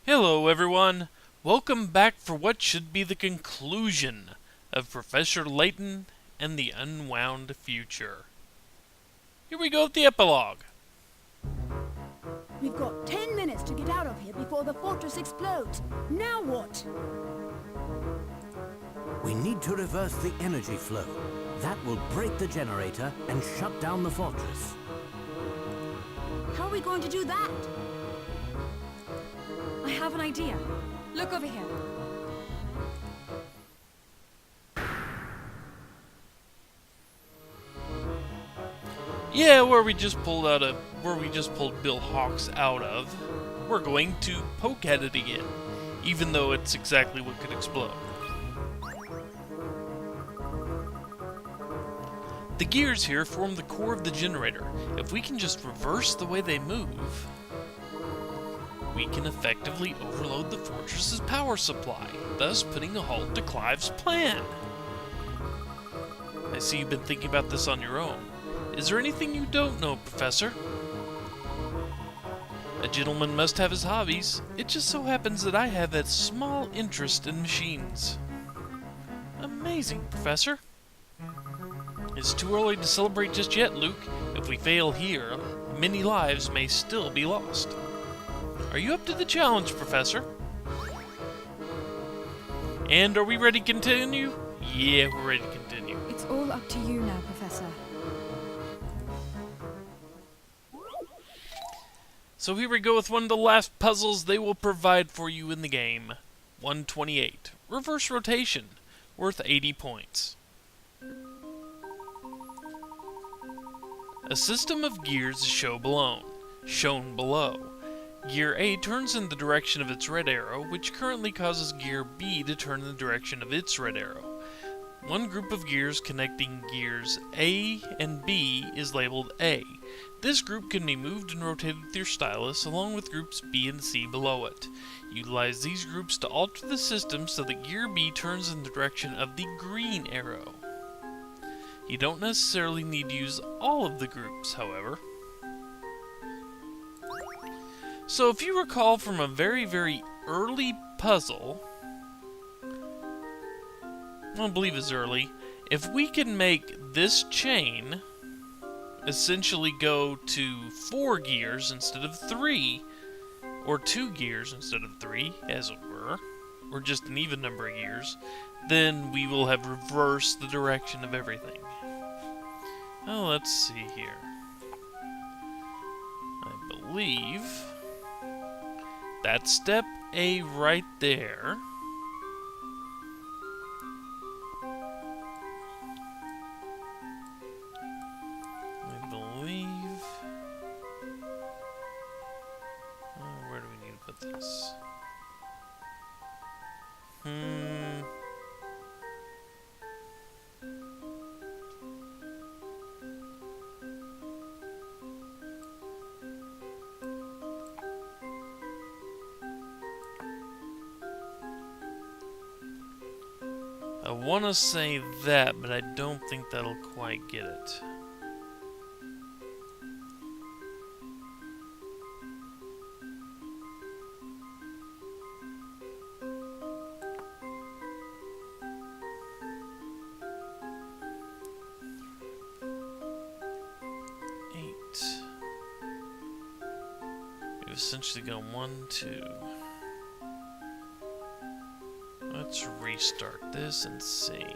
Hello everyone! Welcome back for what should be the conclusion of Professor Layton and the Unwound Future. Here we go with the epilogue. We've got 10 minutes to get out of here before the fortress explodes. Now what? We need to reverse the energy flow. That will break the generator and shut down the fortress. How are we going to do that? I have an idea. Look over here. Yeah, where we just pulled Bill Hawks out of, we're going to poke at it again, even though it's exactly what could explode. The gears here form the core of the generator. If we can just reverse the way they move, we can effectively overload the fortress's power supply, thus putting a halt to Clive's plan. I see you've been thinking about this on your own. Is there anything you don't know, Professor? A gentleman must have his hobbies. It just so happens that I have a small interest in machines. Amazing, Professor. It's too early to celebrate just yet, Luke. If we fail here, many lives may still be lost. Are you up to the challenge, Professor? And are we ready to continue? Yeah, we're ready to continue. It's all up to you now, Professor. So here we go with one of the last puzzles they will provide for you in the game. 128. Reverse rotation. Worth 80 points. A system of gears is shown below. Gear A turns in the direction of its red arrow, which currently causes Gear B to turn in the direction of its red arrow. One group of gears connecting gears A and B is labeled A. This group can be moved and rotated with your stylus, along with groups B and C below it. Utilize these groups to alter the system so that Gear B turns in the direction of the green arrow. You don't necessarily need to use all of the groups, however. So if you recall from a very, very early puzzle, I don't believe it's early, if we can make this chain essentially go to 4 gears instead of 3, or 2 gears instead of 3, as it were, or just an even number of gears, then we will have reversed the direction of everything. Oh, let's see here. I believe that's step A right there. I believe... where do we need to put this? I want to say that, but I don't think that'll quite get it. We've essentially gone 1, 2. Let's restart this and see.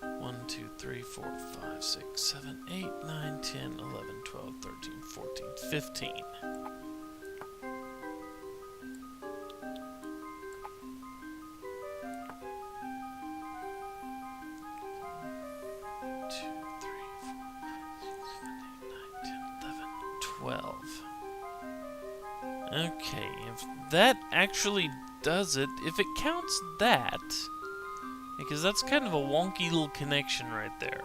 1, 2, 3, 4, 5, 6, 7, 8, 9, 10, 11, 12, 13, 14, 15. Okay, if that actually does it, if it counts that, because that's kind of a wonky little connection right there.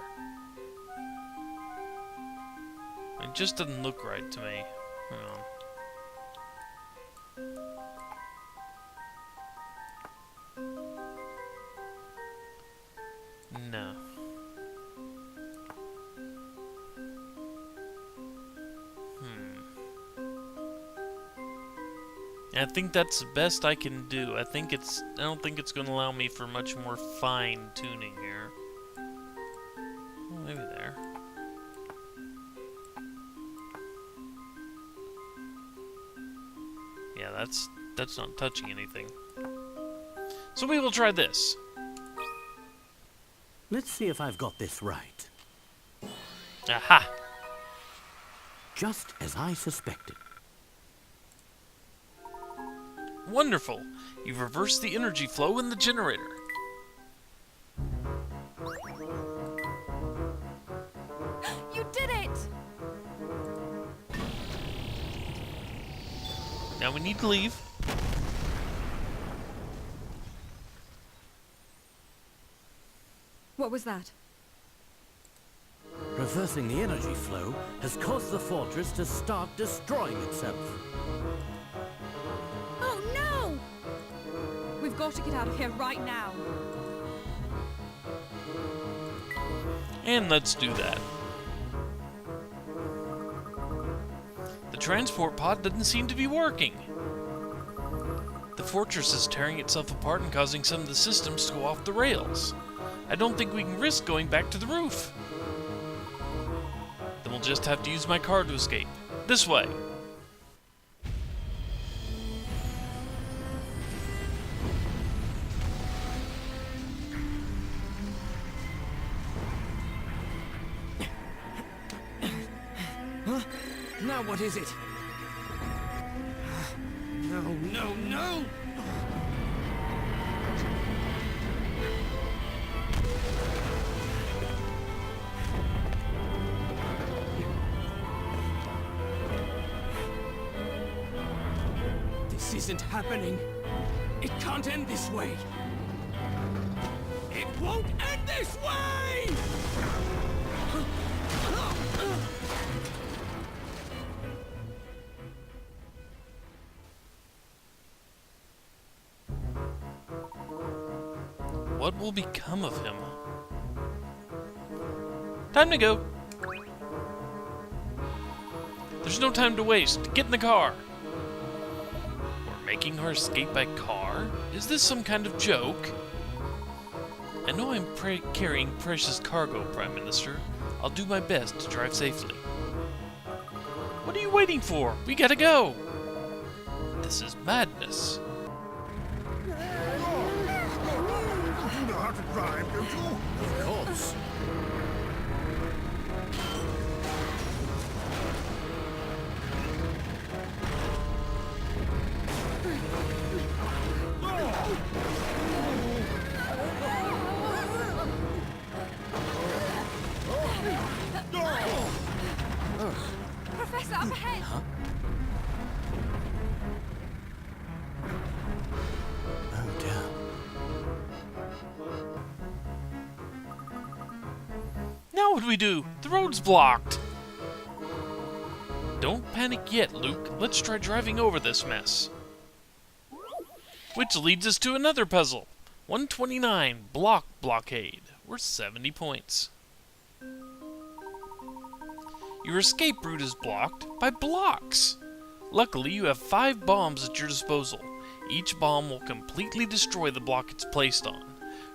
It just doesn't look right to me. Hang on. No. And I think that's the best I can do. I don't think it's going to allow me for much more fine-tuning here. Oh, maybe there. Yeah, that's not touching anything. So we will try this. Let's see if I've got this right. Aha! Just as I suspected. Wonderful! You've reversed the energy flow in the generator. You did it! Now we need to leave. What was that? Reversing the energy flow has caused the fortress to start destroying itself. Oh no! We've got to get out of here right now. And let's do that. The transport pod doesn't seem to be working. The fortress is tearing itself apart and causing some of the systems to go off the rails. I don't think we can risk going back to the roof. Then we'll just have to use my car to escape. This way. Huh? Now what is it? No, no, no! This isn't happening. It can't end this way. It won't end this way! What will become of him? Time to go. There's no time to waste. Get in the car. We're making her escape by car? Is this some kind of joke? I know I'm carrying precious cargo, Prime Minister. I'll do my best to drive safely. What are you waiting for? We gotta go. This is madness. You know how to drive, don't you? Of course. Professor, up ahead! Huh? Oh dear. Now what do we do? The road's blocked. Don't panic yet, Luke. Let's try driving over this mess. Which leads us to another puzzle. 129, Blockade. Worth 70 points. Your escape route is blocked by blocks. Luckily, you have 5 bombs at your disposal. Each bomb will completely destroy the block it's placed on.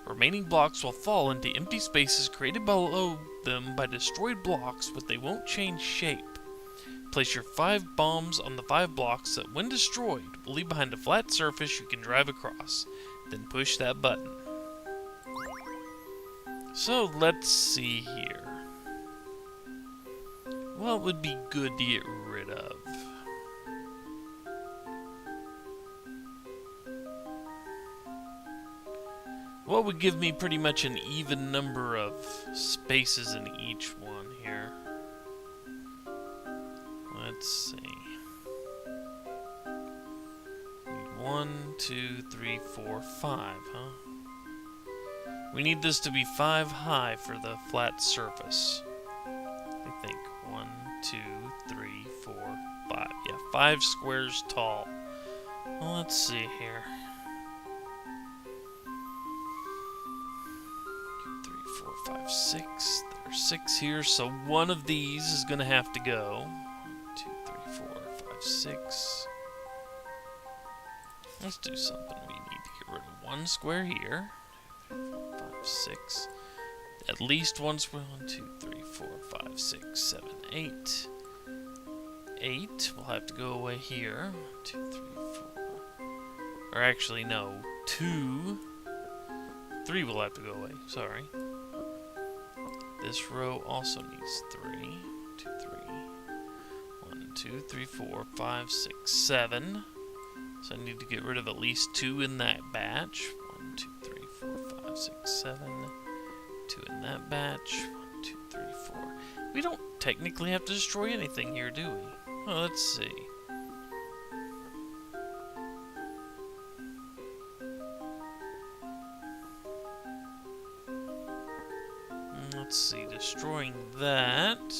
Remaining blocks will fall into empty spaces created below them by destroyed blocks, but they won't change shape. Place your 5 bombs on the 5 blocks that, when destroyed, will leave behind a flat surface you can drive across. Then push that button. So let's see here. What would be good to get rid of? What would give me pretty much an even number of spaces in each one here? Let's see. 1, 2, 3, 4, 5, huh? We need this to be 5 high for the flat surface. I think 1, 2, 3, 4, 5. Yeah, 5 squares tall. Well, let's see here. 2, 3, 4, 5, 6. There's 6 here, so one of these is going to have to go. 1, 2, 3, 4, 5, 6. Let's do something. We need to get rid of one square here. 3, 4, 5, 6. At least one square. 1, 2, 3, 4, 5, 6, 7, 8. 8 will have to go away here. 1, 2, 3, 4. Or actually, no. 2. 3 will have to go away. Sorry. This row also needs 3. 2, 3. 1, 2, 3, 4, 5, 6, 7. So I need to get rid of at least 2 in that batch. 1, 2, 3, 4, 5, 6, 7. 2 in that batch. 1, 2, 3, 4. We don't technically have to destroy anything here, do we? Well, let's see. Let's see, destroying that.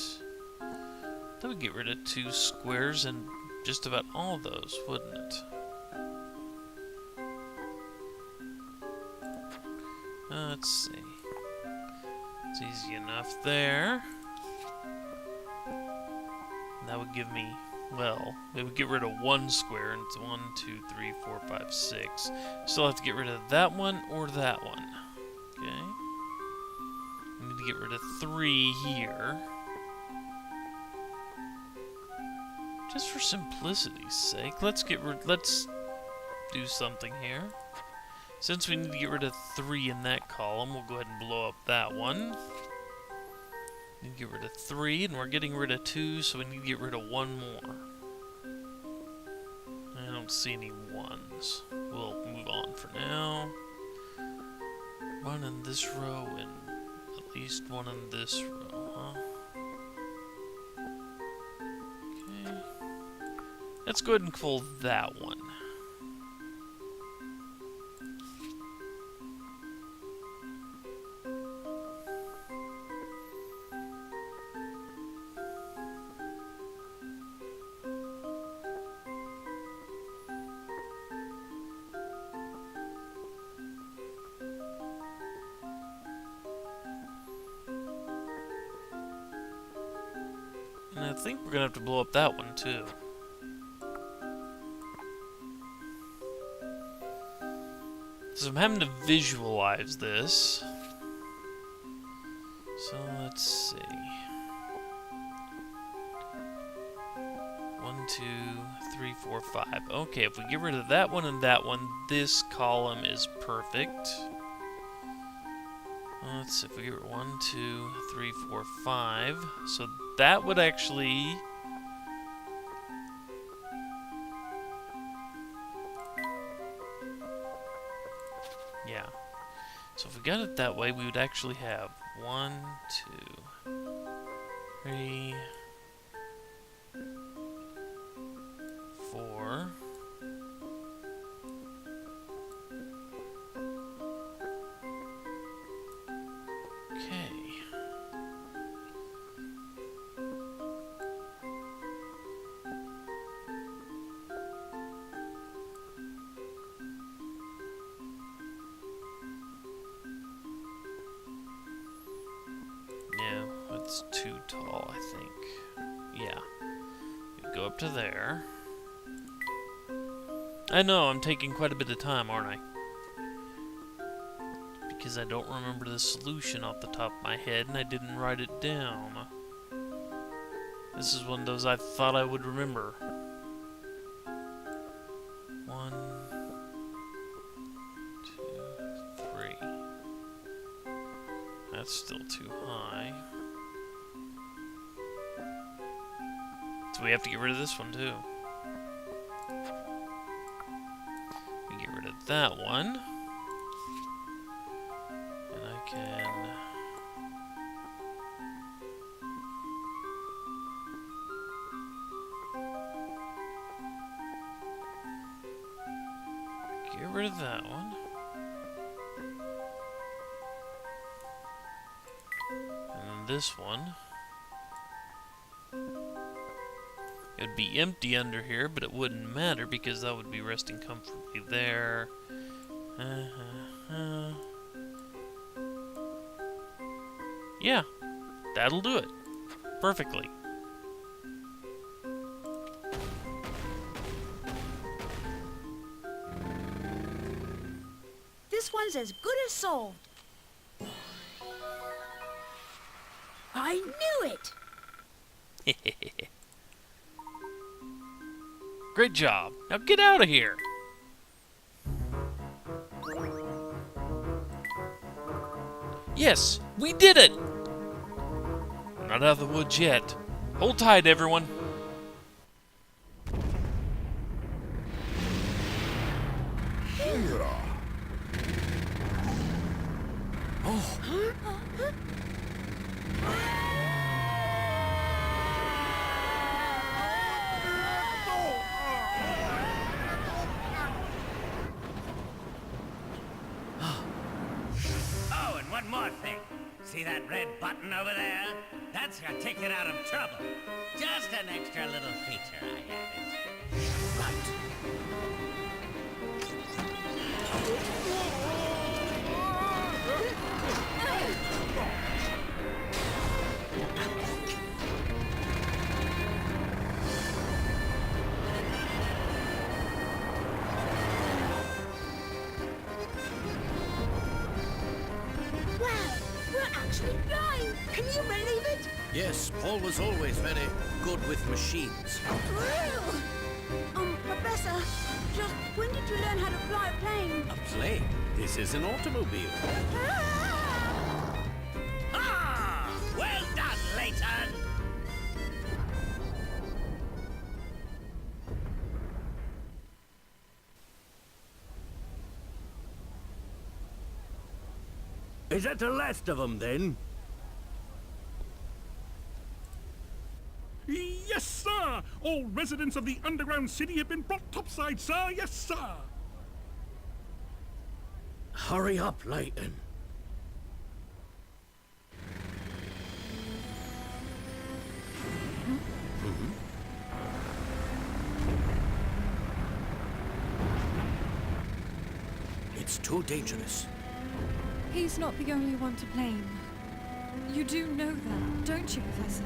That would get rid of 2 squares and just about all those, wouldn't it? Let's see. It's easy enough there. That would give me, well, it would get rid of 1 square, and it's 1, 2, 3, 4, 5, 6. Still have to get rid of that one or that one. Okay. I need to get rid of 3 here. Just for simplicity's sake, let's do something here. Since we need to get rid of 3 in that column, we'll go ahead and blow up that one. Need to get rid of 3, and we're getting rid of 2, so we need to get rid of 1 more. I don't see any 1s. We'll move on for now. 1 in this row, and at least 1 in this row, huh? Okay. Let's go ahead and pull that one. And I think we're gonna have to blow up that one too. So I'm having to visualize this. So let's see. 1, 2, 3, 4, 5. Okay, if we get rid of that one and that one, this column is perfect. Let's see if we get rid of 1, 2, 3, 4, 5. So that would actually... yeah. So if we got it that way, we would actually have 1, 2, 3, 4. Okay. Yeah, it's too tall, I think. Yeah. We go up to there. I know, I'm taking quite a bit of time, aren't I? Because I don't remember the solution off the top of my head, and I didn't write it down. This is one of those I thought I would remember. 1, 2, 3. That's still too high. So we have to get rid of this one too. We get rid of that one. And I can... get rid of that one. And then this one. It would be empty under here, but it wouldn't matter because that would be resting comfortably there. Yeah, that'll do it. Perfectly. one's as good as solved. I knew it! Great job. Now get out of here. Yes, we did it! We're not out of the woods yet. Hold tight, everyone. Oh, and one more thing. See that red button over there? That's your ticket out of trouble. Just an extra little feature I added. Wow, we're actually flying! Can you believe it? Yes, Paul was always very good with machines. Professor, just when did you learn how to fly a plane? A plane? This is an automobile. Ah! Well done, Layton! Is that the last of them, then? Yes, sir! All residents of the underground city have been brought topside, sir! Yes, sir! Hurry up, Layton. It's too dangerous. He's not the only one to blame. You do know that, don't you, Professor?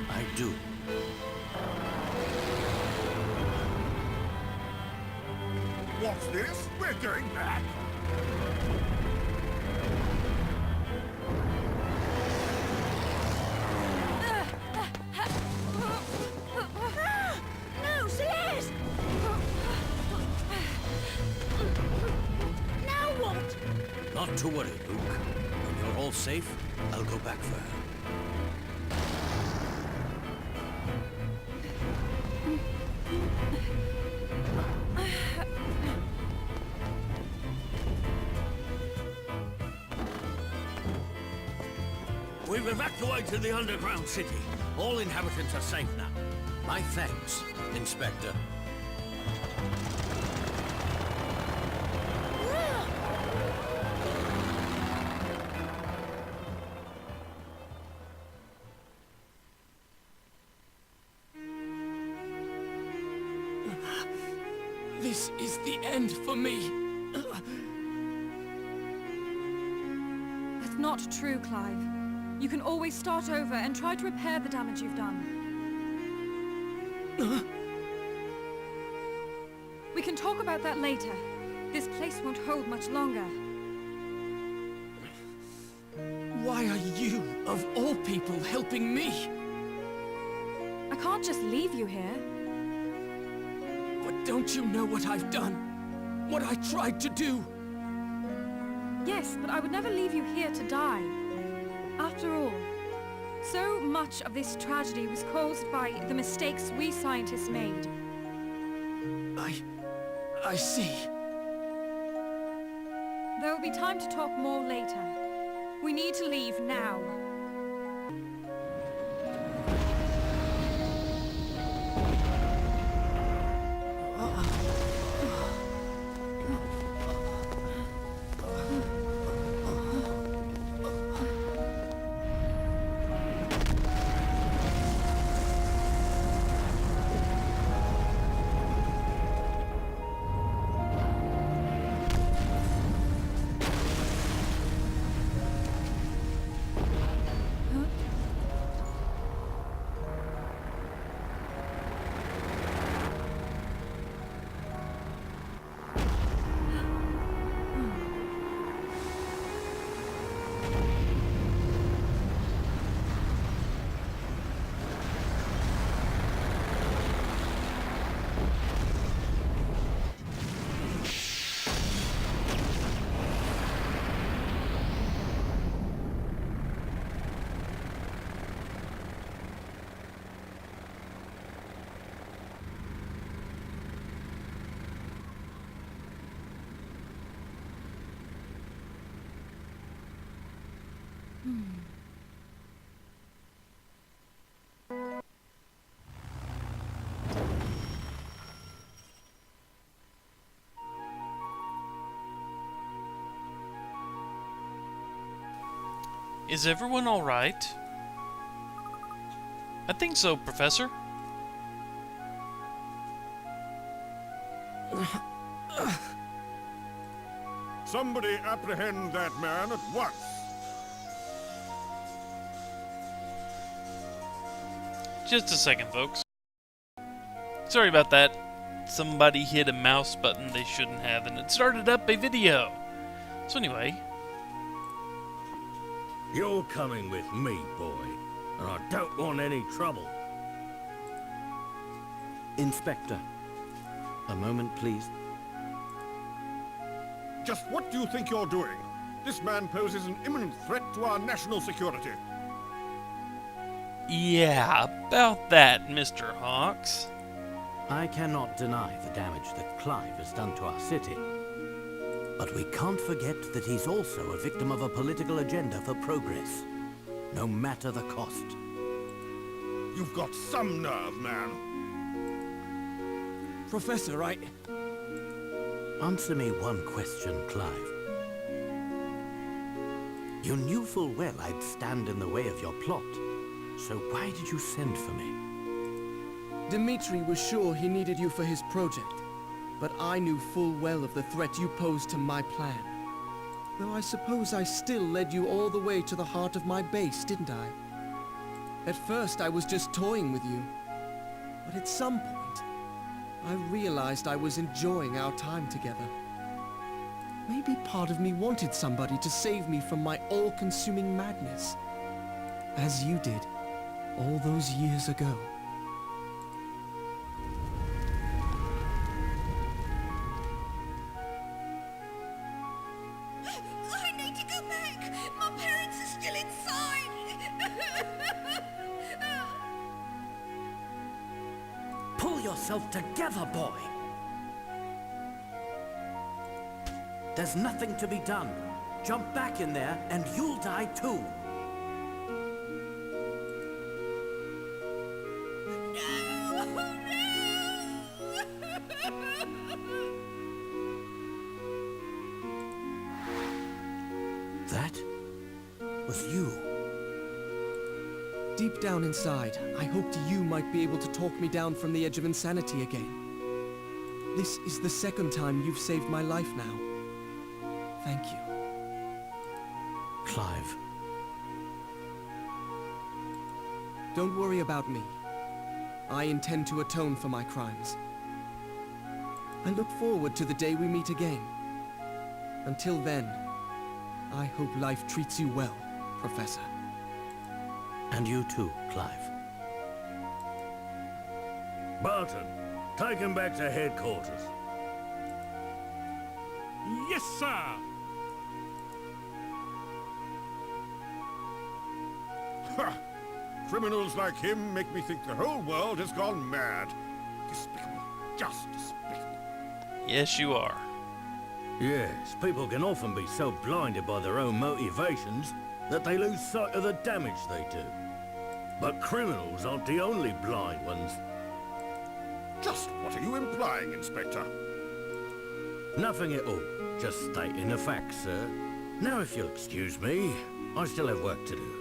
I do. What's this? We're going back! No, Celeste! Now what? Not to worry, Luke. When you're all safe, I'll go back for her. We've evacuated the underground city. All inhabitants are safe now. My thanks, Inspector. This is the end for me. That's not true, Clive. You can always start over and try to repair the damage you've done. We can talk about that later. This place won't hold much longer. Why are you, of all people, helping me? I can't just leave you here. But don't you know what I've done? What I tried to do? Yes, but I would never leave you here to die. After all, so much of this tragedy was caused by the mistakes we scientists made. I see. There will be time to talk more later. We need to leave now. Is everyone alright? I think so, Professor. Somebody apprehend that man at once. Just a second, folks. Sorry about that. Somebody hit a mouse button they shouldn't have, and it started up a video. So anyway. You're coming with me, boy. And I don't want any trouble. Inspector, a moment, please. Just what do you think you're doing? This man poses an imminent threat to our national security. Yeah, about that, Mr. Hawks. I cannot deny the damage that Clive has done to our city. But we can't forget that he's also a victim of a political agenda for progress, no matter the cost. You've got some nerve, man. Professor, Answer me one question, Clive. You knew full well I'd stand in the way of your plot, so why did you send for me? Dmitri was sure he needed you for his project, but I knew full well of the threat you posed to my plan. Though I suppose I still led you all the way to the heart of my base, didn't I? At first I was just toying with you, but at some point, I realized I was enjoying our time together. Maybe part of me wanted somebody to save me from my all-consuming madness, as you did all those years ago. I need to go back! My parents are still inside! Pull yourself together, boy! There's nothing to be done. Jump back in there and you'll die too. That was you. Deep down inside, I hoped you might be able to talk me down from the edge of insanity again. This is the second time you've saved my life now. Thank you. Clive. Don't worry about me. I intend to atone for my crimes. I look forward to the day we meet again. Until then, I hope life treats you well, Professor. And you too, Clive. Barton, take him back to headquarters. Yes, sir. Ha! Criminals like him make me think the whole world has gone mad. Despicable. Just despicable. Yes, you are. Yes, people can often be so blinded by their own motivations that they lose sight of the damage they do. But criminals aren't the only blind ones. Just what are you implying, Inspector? Nothing at all. Just stating the facts, sir. Now, if you'll excuse me, I still have work to do.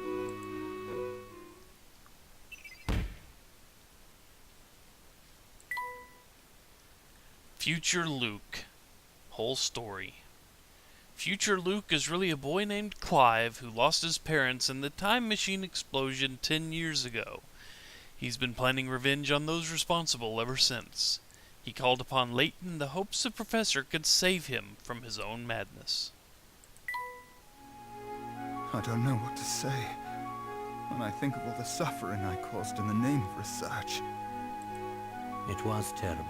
Future Luke. Whole story. Future Luke is really a boy named Clive who lost his parents in the time machine explosion 10 years ago. He's been planning revenge on those responsible ever since. He called upon Layton in the hopes the professor could save him from his own madness. I don't know what to say when I think of all the suffering I caused in the name of research. It was terrible.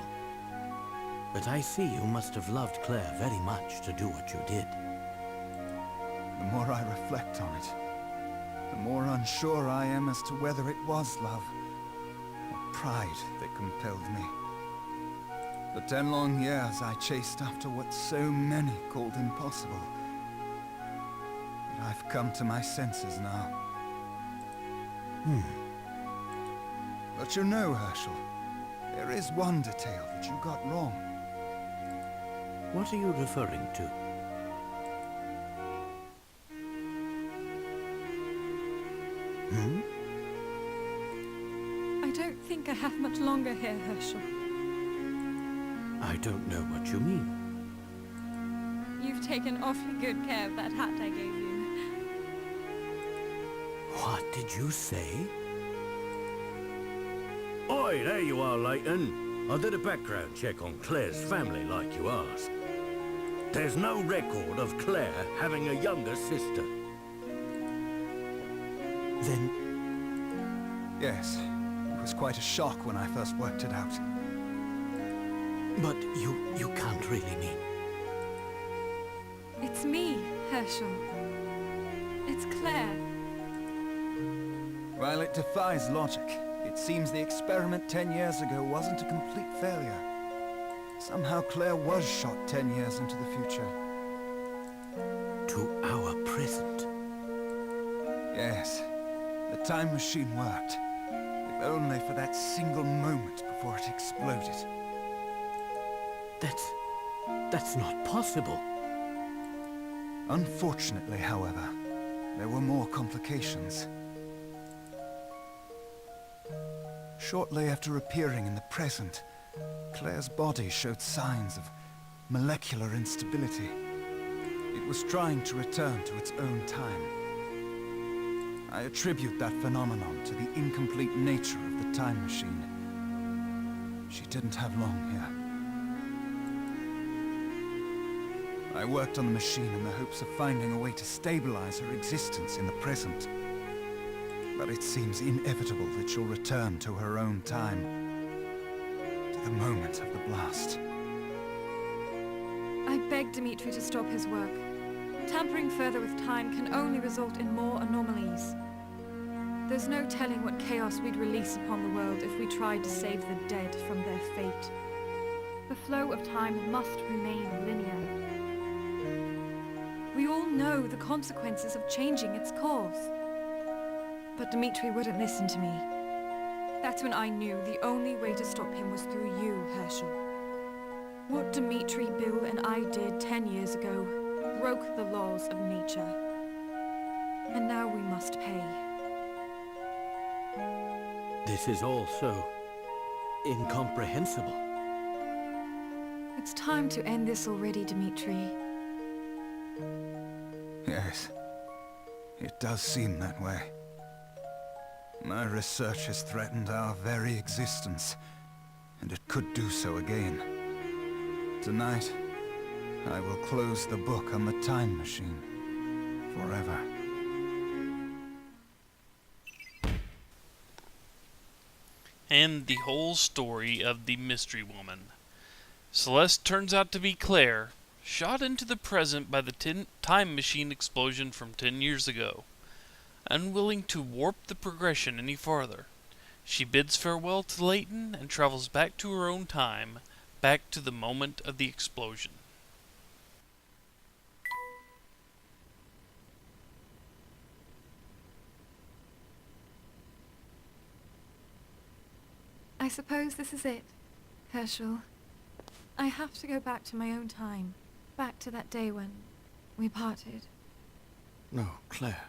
But I see you must have loved Claire very much to do what you did. The more I reflect on it, the more unsure I am as to whether it was love or pride that compelled me. For 10 long years I chased after what so many called impossible. But I've come to my senses now. But you know, Herschel, there is one detail that you got wrong. What are you referring to? Hmm? I don't think I have much longer here, Herschel. I don't know what you mean. You've taken awfully good care of that hat I gave you. What did you say? Oi, there you are, Layton. I did a background check on Claire's family like you asked. There's no record of Claire having a younger sister. Then Yes, it was quite a shock when I first worked it out. but you can't really mean. It's me, Herschel. It's Claire. While it defies logic, it seems the experiment 10 years ago wasn't a complete failure. Somehow Claire was shot 10 years into the future. To our present. Yes, the time machine worked. If only for that single moment before it exploded. That's not possible. Unfortunately, however, there were more complications. Shortly after appearing in the present, Claire's body showed signs of molecular instability. It was trying to return to its own time. I attribute that phenomenon to the incomplete nature of the time machine. She didn't have long here. I worked on the machine in the hopes of finding a way to stabilize her existence in the present. But it seems inevitable that she'll return to her own time. To the moment of the blast. I begged Dimitri to stop his work. Tampering further with time can only result in more anomalies. There's no telling what chaos we'd release upon the world if we tried to save the dead from their fate. The flow of time must remain linear. We all know the consequences of changing its course. But Dimitri wouldn't listen to me. That's when I knew the only way to stop him was through you, Herschel. What Dimitri, Bill, and I did 10 years ago broke the laws of nature. And now we must pay. This is all so incomprehensible. It's time to end this already, Dimitri. Yes, it does seem that way. My research has threatened our very existence, and it could do so again. Tonight, I will close the book on the time machine. Forever. And the whole story of the mystery woman. Celeste turns out to be Claire, shot into the present by the time machine explosion from 10 years ago. Unwilling to warp the progression any farther, she bids farewell to Layton and travels back to her own time, back to the moment of the explosion. I suppose this is it, Herschel. I have to go back to my own time. Back to that day when we parted. No, Claire.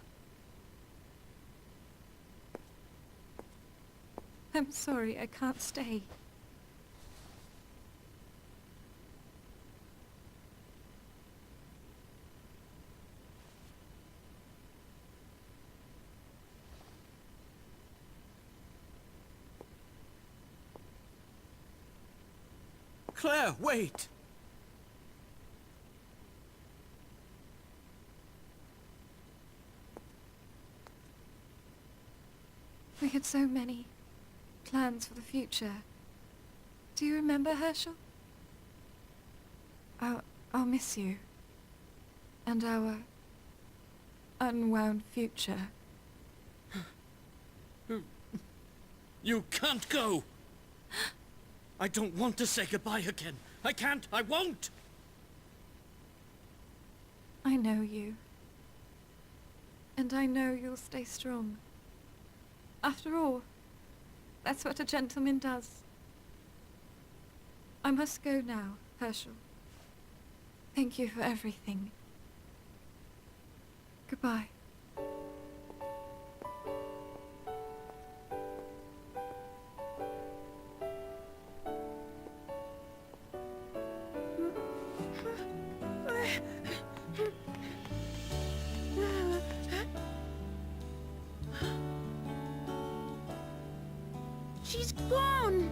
I'm sorry, I can't stay. Claire, wait! We had so many plans for the future. Do you remember, Herschel? I'll miss you. And our unwound future. You can't go! I don't want to say goodbye again. I can't. I won't! I know you. And I know you'll stay strong. After all, that's what a gentleman does. I must go now, Herschel. Thank you for everything. Goodbye. gone.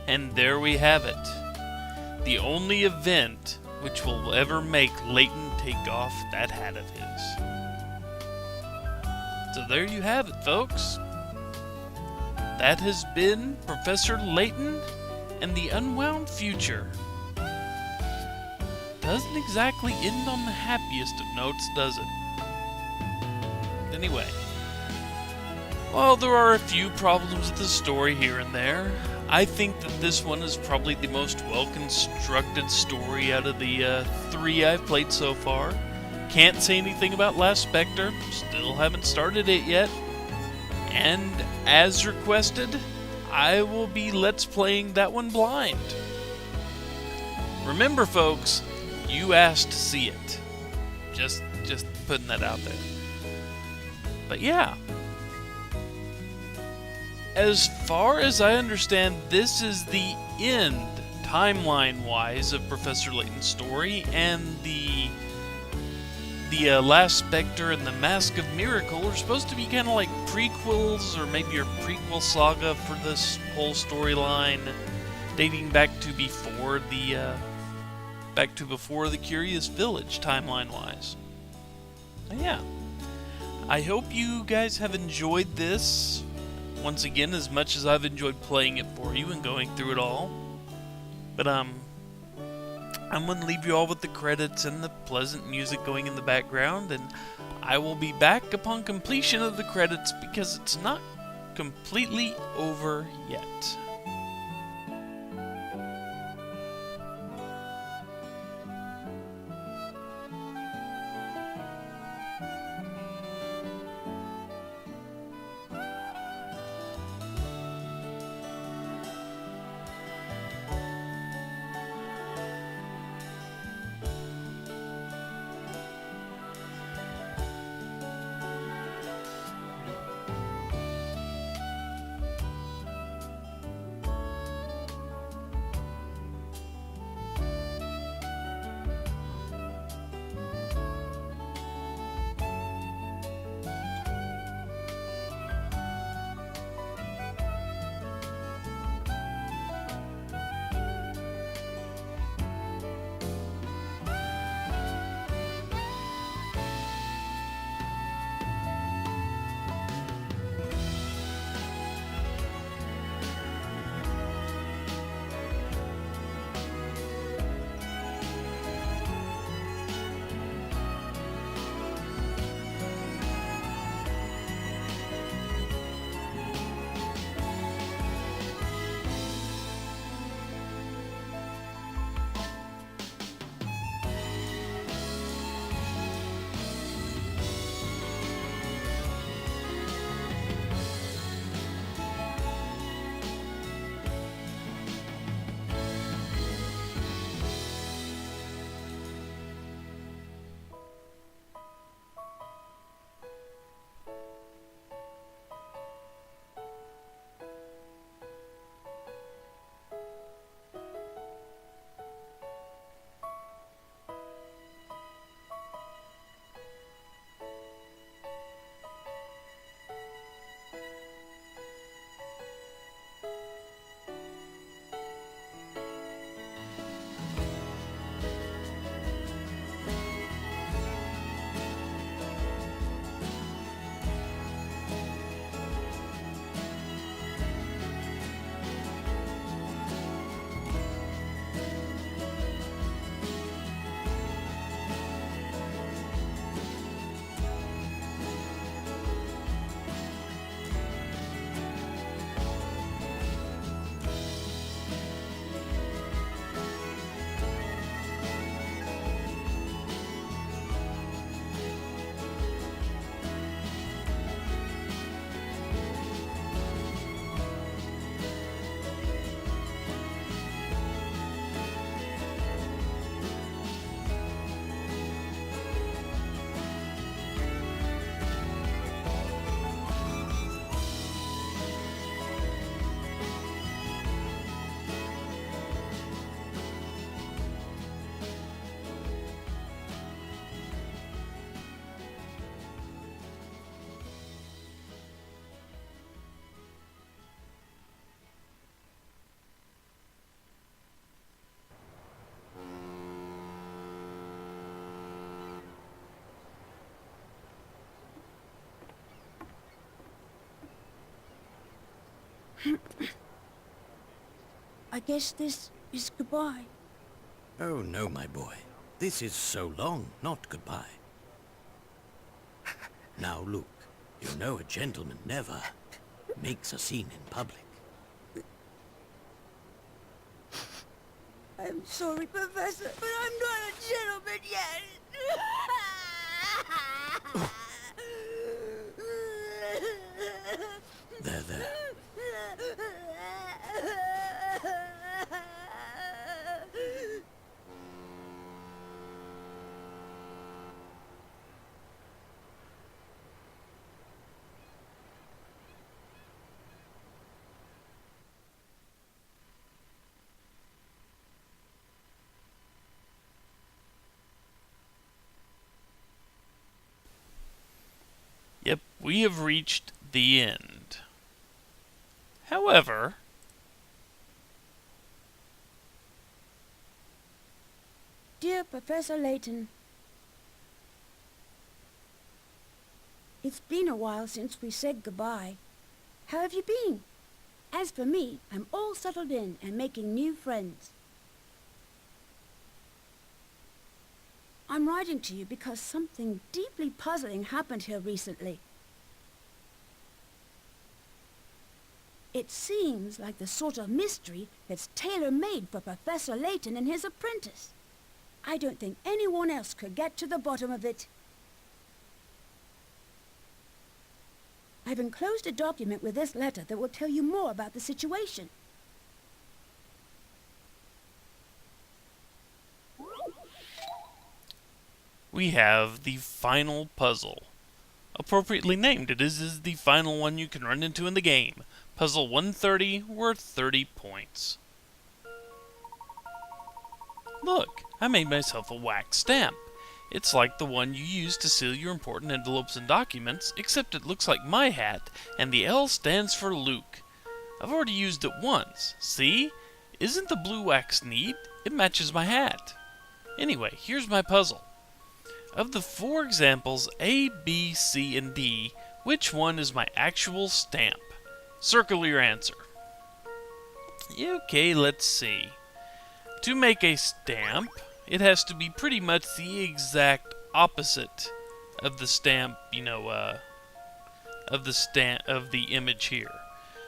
And there we have it. The only event which will ever make Layton take off that hat of his. So there you have it, folks. That has been Professor Layton and the Unwound Future. Doesn't exactly end on the happiest of notes, does it? Anyway. While there are a few problems with the story here and there, I think that this one is probably the most well-constructed story out of the 3 I've played so far. Can't say anything about Last Spectre, still haven't started it yet. And as requested, I will be Let's Playing that one blind. Remember folks, you asked to see it. Just putting that out there. But yeah. As far as I understand, this is the end, timeline-wise, of Professor Layton's story, and the Last Spectre and the Mask of Miracle are supposed to be kind of like prequels, or maybe a prequel saga for this whole storyline, dating back to before the Curious Village, timeline-wise. Yeah, I hope you guys have enjoyed this. Once again, as much as I've enjoyed playing it for you and going through it all. But, I'm going to leave you all with the credits and the pleasant music going in the background, and I will be back upon completion of the credits because it's not completely over yet. I guess this is goodbye. Oh no, my boy. This is so long, not goodbye. Now look, you know a gentleman never makes a scene in public. I'm sorry, Professor, but I'm not a gentleman yet. There, there. Yep, we have reached the end. However, Dear Professor Layton, it's been a while since we said goodbye. How have you been? As for me, I'm all settled in and making new friends. I'm writing to you because something deeply puzzling happened here recently. It seems like the sort of mystery that's tailor-made for Professor Layton and his apprentice. I don't think anyone else could get to the bottom of it. I've enclosed a document with this letter that will tell you more about the situation. we have the final puzzle. Appropriately named, it is the final one you can run into in the game. Puzzle 130, worth 30 points. Look, I made myself a wax stamp. It's like the one you use to seal your important envelopes and documents, except it looks like my hat, and the L stands for Luke. I've already used it once. See? Isn't the blue wax neat? It matches my hat. Anyway, here's my puzzle. Of the 4 examples, A, B, C, and D, which one is my actual stamp? Circle your answer. Okay, let's see. To make a stamp, it has to be pretty much the exact opposite of the stamp, of the image here.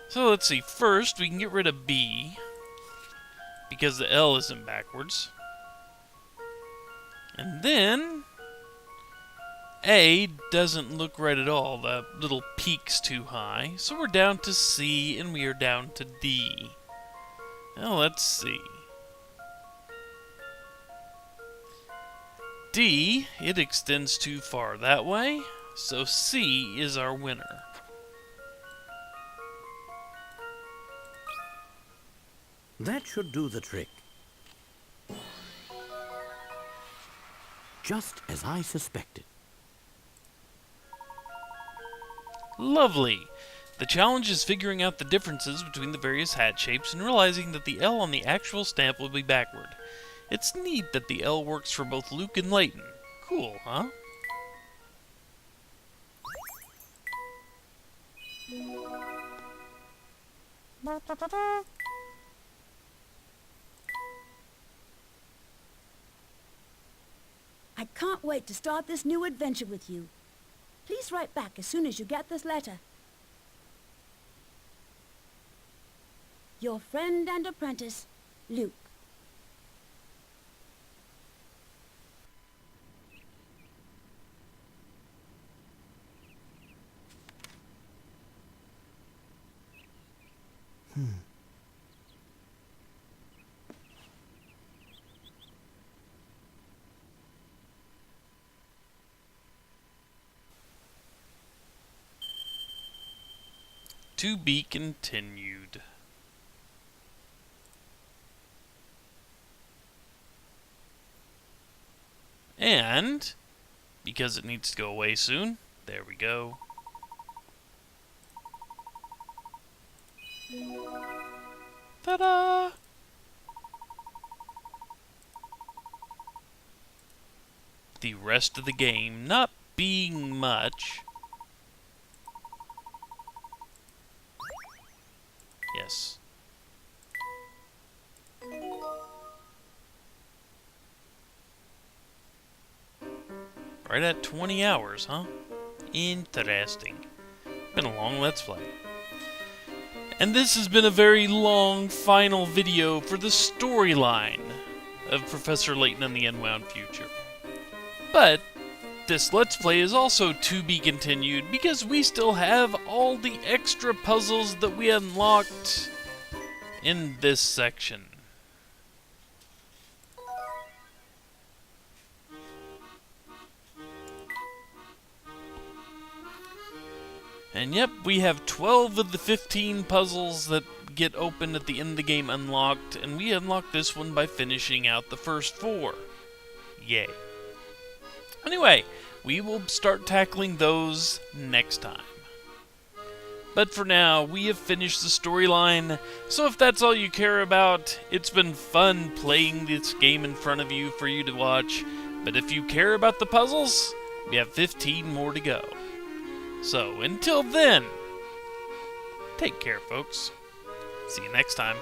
So let's see. First, we can get rid of B because the L isn't backwards. And then A doesn't look right at all. The little peak's too high. So we're down to C and we are down to D. Now let's see. D, it extends too far that way, so C is our winner. That should do the trick. Just as I suspected. Lovely! The challenge is figuring out the differences between the various hat shapes and realizing that the L on the actual stamp will be backward. It's neat that the L works for both Luke and Layton. Cool, huh? I can't wait to start this new adventure with you. Please write back as soon as you get this letter. Your friend and apprentice, Luke. To be continued. And, because it needs to go away soon, there we go. Ta-da! The rest of the game not being much. puzzles. Right at 20 hours, huh? Interesting. Been a long Let's Play. And this has been a very long final video for the storyline of Professor Layton and the Unwound Future. But this Let's Play is also to be continued because we still have all the extra puzzles that we unlocked in this section. And yep, we have 12 of the 15 puzzles that get opened at the end of the game unlocked, and we unlocked this one by finishing out the first 4. Yay. Anyway, we will start tackling those next time. But for now, we have finished the storyline, so if that's all you care about, it's been fun playing this game in front of you for you to watch. But if you care about the puzzles, we have 15 more to go. So, until then, take care, folks. See you next time.